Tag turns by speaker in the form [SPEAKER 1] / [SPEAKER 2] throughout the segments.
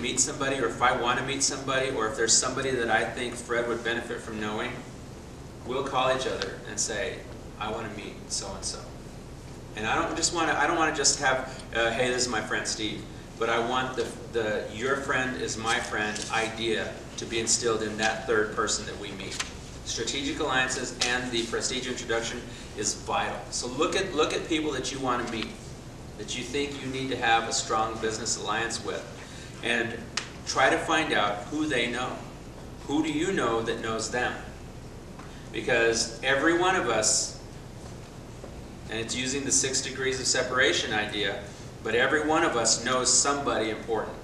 [SPEAKER 1] meet somebody, or if I want to meet somebody, or if there's somebody that I think Fred would benefit from knowing, we'll call each other and say, I want to meet so-and-so. And I don't want to just have, hey, this is my friend Steve, but I want the your friend is my friend idea to be instilled in that third person that we meet. Strategic alliances and the prestige introduction is vital. So look at people that you want to meet, that you think you need to have a strong business alliance with, and try to find out who they know. Who do you know that knows them? Because every one of us, and it's using the 6 degrees of separation idea, but every one of us knows somebody important.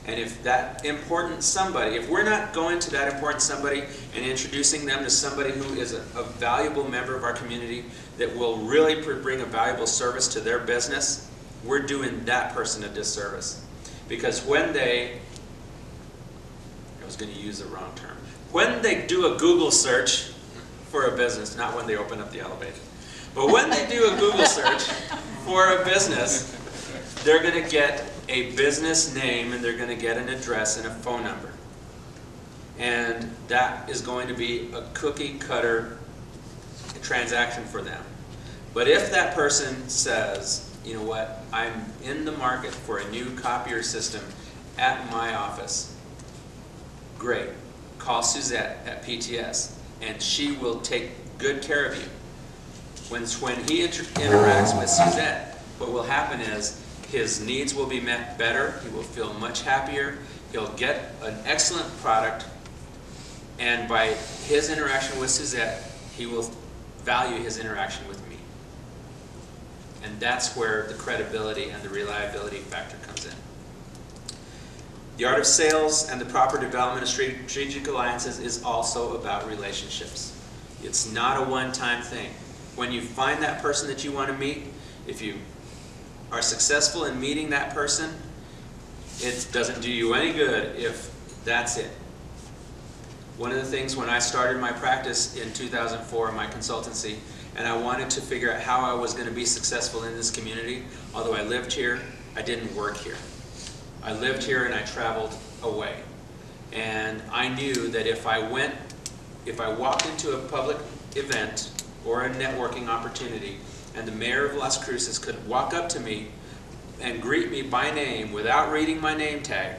[SPEAKER 1] And if that important somebody, if we're not going to that important somebody and introducing them to somebody who is a valuable member of our community that will really bring a valuable service to their business, we're doing that person a disservice. Because when they, I was going to use the wrong term, when they do a Google search for a business, not when they open up the elevator, but when they do a Google search for a business, they're going to get a business name, and they're going to get an address and a phone number. And that is going to be a cookie cutter transaction for them. But if that person says, you know what, I'm in the market for a new copier system at my office, great. Call Suzette at PTS, and she will take good care of you. When he interacts with Suzette, what will happen is his needs will be met better, he will feel much happier, he'll get an excellent product, and by his interaction with Suzette, he will value his interaction with me. And that's where the credibility and the reliability factor comes in. The art of sales and the proper development of strategic alliances is also about relationships. It's not a one-time thing. When you find that person that you want to meet, if you are successful in meeting that person, it doesn't do you any good if that's it. One of the things when I started my practice in 2004, my consultancy, and I wanted to figure out how I was going to be successful in this community, although I lived here, I didn't work here. I lived here and I traveled away. And I knew that if I walked into a public event or a networking opportunity, and the mayor of Las Cruces could walk up to me and greet me by name without reading my name tag,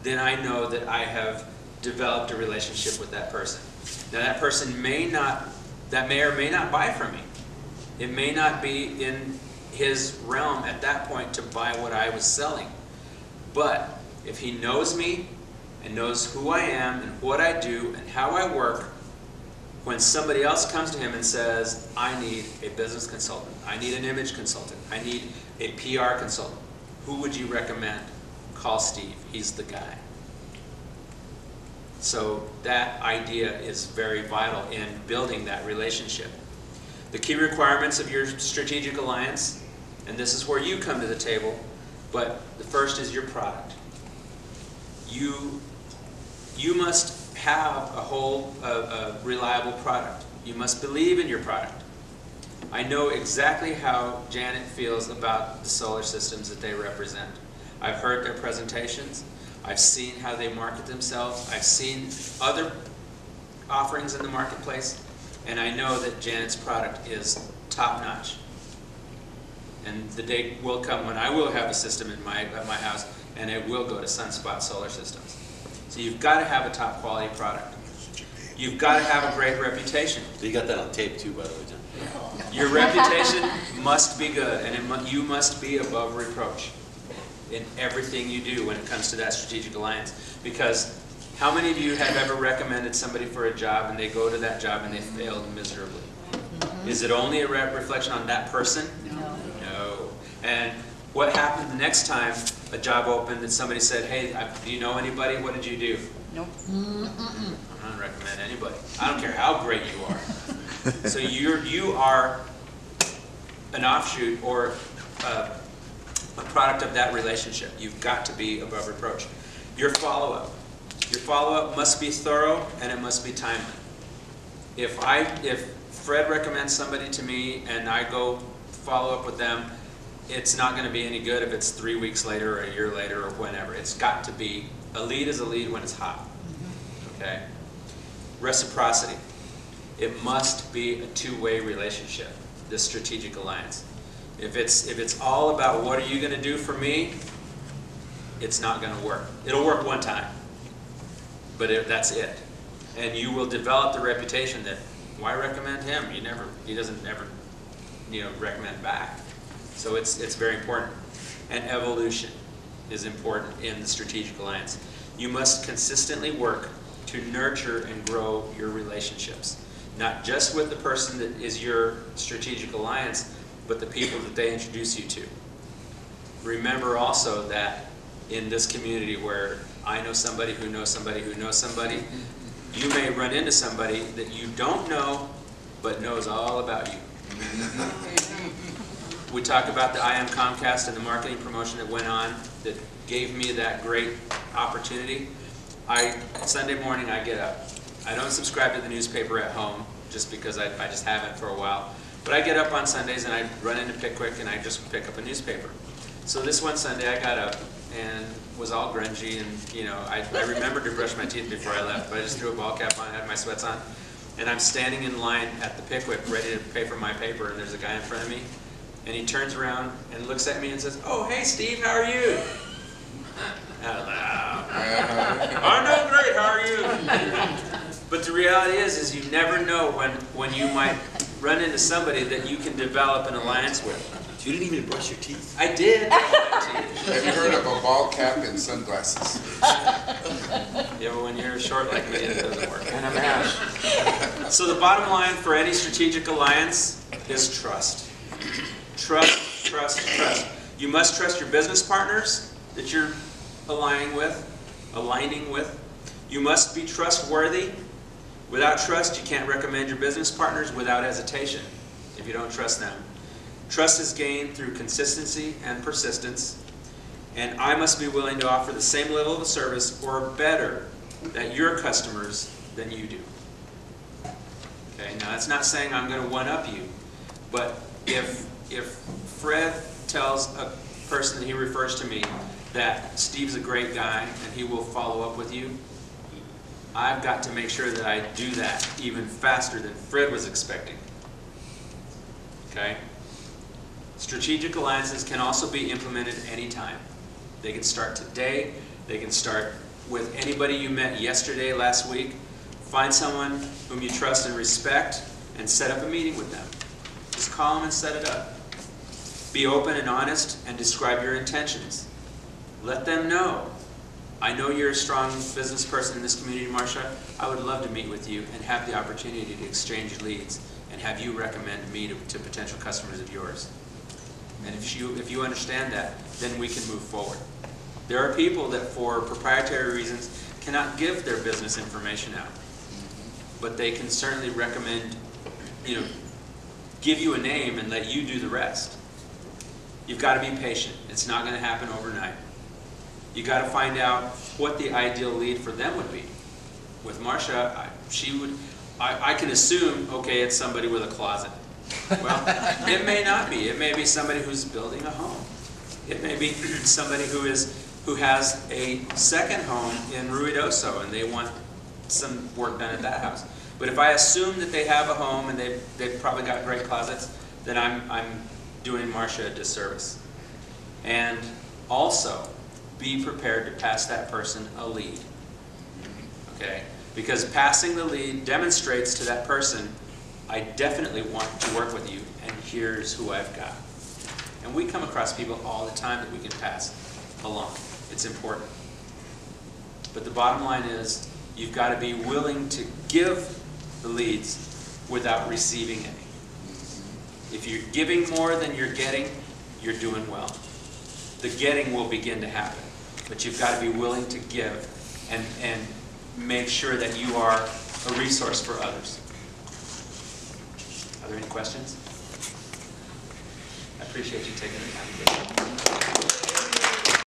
[SPEAKER 1] then I know that I have developed a relationship with that person. Now that person that mayor may not buy from me. It may not be in his realm at that point to buy what I was selling. But if he knows me and knows who I am and what I do and how I work, when somebody else comes to him and says, I need a business consultant, I need an image consultant, I need a PR consultant, who would you recommend? Call Steve, he's the guy. So that idea is very vital in building that relationship. The key requirements of your strategic alliance, and this is where you come to the table, but the first is your product. You must have a reliable product. You must believe in your product. I know exactly how Janet feels about the solar systems that they represent. I've heard their presentations. I've seen how they market themselves. I've seen other offerings in the marketplace, and I know that Janet's product is top-notch. And the day will come when I will have a system at my house, and it will go to Sunspot Solar Systems. So you've got to have a top quality product. You've got to have a great reputation.
[SPEAKER 2] So you got that on tape too, by the way, John.
[SPEAKER 1] Your reputation must be good, and you must be above reproach in everything you do when it comes to that strategic alliance. Because how many of you have ever recommended somebody for a job and they go to that job and they failed miserably? Is it only a reflection on that person? No. And what happened the next time a job opened and somebody said, hey, do you know anybody? What did you do?
[SPEAKER 3] Nope.
[SPEAKER 1] I'm not going to recommend anybody. I don't care how great you are. So you are an offshoot or a product of that relationship. You've got to be above reproach. Your follow-up. Your follow-up must be thorough and it must be timely. If Fred recommends somebody to me and I go follow up with them, it's not going to be any good if it's 3 weeks later or a year later or whenever. It's got to be, a lead is a lead when it's hot. Okay? Reciprocity. It must be a two-way relationship, this strategic alliance. If it's all about what are you going to do for me, it's not going to work. It'll work one time, but that's it. And you will develop the reputation that, why recommend him? He doesn't ever, recommend back. So it's very important. And evolution is important in the strategic alliance. You must consistently work to nurture and grow your relationships. Not just with the person that is your strategic alliance, but the people that they introduce you to. Remember also that in this community where I know somebody who knows somebody who knows somebody, you may run into somebody that you don't know, but knows all about you. We talk about the I Am Comcast and the marketing promotion that went on that gave me that great opportunity. Sunday morning I get up. I don't subscribe to the newspaper at home just because I just haven't for a while. But I get up on Sundays and I run into Pickwick and I just pick up a newspaper. So this one Sunday I got up and was all grungy and I remembered to brush my teeth before I left, but I just threw a ball cap on, had my sweats on, and I'm standing in line at the Pickwick ready to pay for my paper, and there's a guy in front of me and he turns around and looks at me and says, "Oh, hey Steve, how are you?" Out loud. "I'm doing great, how are you?" But the reality is you never know when you might run into somebody that you can develop an alliance with.
[SPEAKER 2] You didn't even brush your teeth.
[SPEAKER 1] I did brush my teeth.
[SPEAKER 3] Have you heard of a ball cap and sunglasses?
[SPEAKER 1] Yeah, but when you're short like me, it doesn't work. And a mask. So the bottom line for any strategic alliance is trust. Trust, trust, trust. You must trust your business partners that you're aligning with. You must be trustworthy. Without trust, you can't recommend your business partners without hesitation if you don't trust them. Trust is gained through consistency and persistence, and I must be willing to offer the same level of service or better at your customers than you do. Okay, now that's not saying I'm going to one-up you, but if Fred tells a person that he refers to me that Steve's a great guy and he will follow up with you, I've got to make sure that I do that even faster than Fred was expecting. Okay? Strategic alliances can also be implemented anytime. They can start today. They can start with anybody you met yesterday, last week. Find someone whom you trust and respect and set up a meeting with them. Just call them and set it up. Be open and honest and describe your intentions. Let them know. I know you're a strong business person in this community, Marcia. I would love to meet with you and have the opportunity to exchange leads and have you recommend me to potential customers of yours. And if you understand that, then we can move forward. There are people that for proprietary reasons cannot give their business information out. But they can certainly recommend, give you a name and let you do the rest. You've got to be patient. It's not going to happen overnight. You've got to find out what the ideal lead for them would be. With Marcia, I can assume, okay, it's somebody with a closet. Well, it may not be. It may be somebody who's building a home. It may be somebody who has a second home in Ruidoso and they want some work done at that house. But if I assume that they have a home and they've probably got great closets, then I'm doing Marcia a disservice. And also, be prepared to pass that person a lead. Okay? Because passing the lead demonstrates to that person, I definitely want to work with you, and here's who I've got. And we come across people all the time that we can pass along. It's important. But the bottom line is, you've got to be willing to give the leads without receiving any. If you're giving more than you're getting, you're doing well. The getting will begin to happen. But you've got to be willing to give and make sure that you are a resource for others. Are there any questions? I appreciate you taking the time to do it.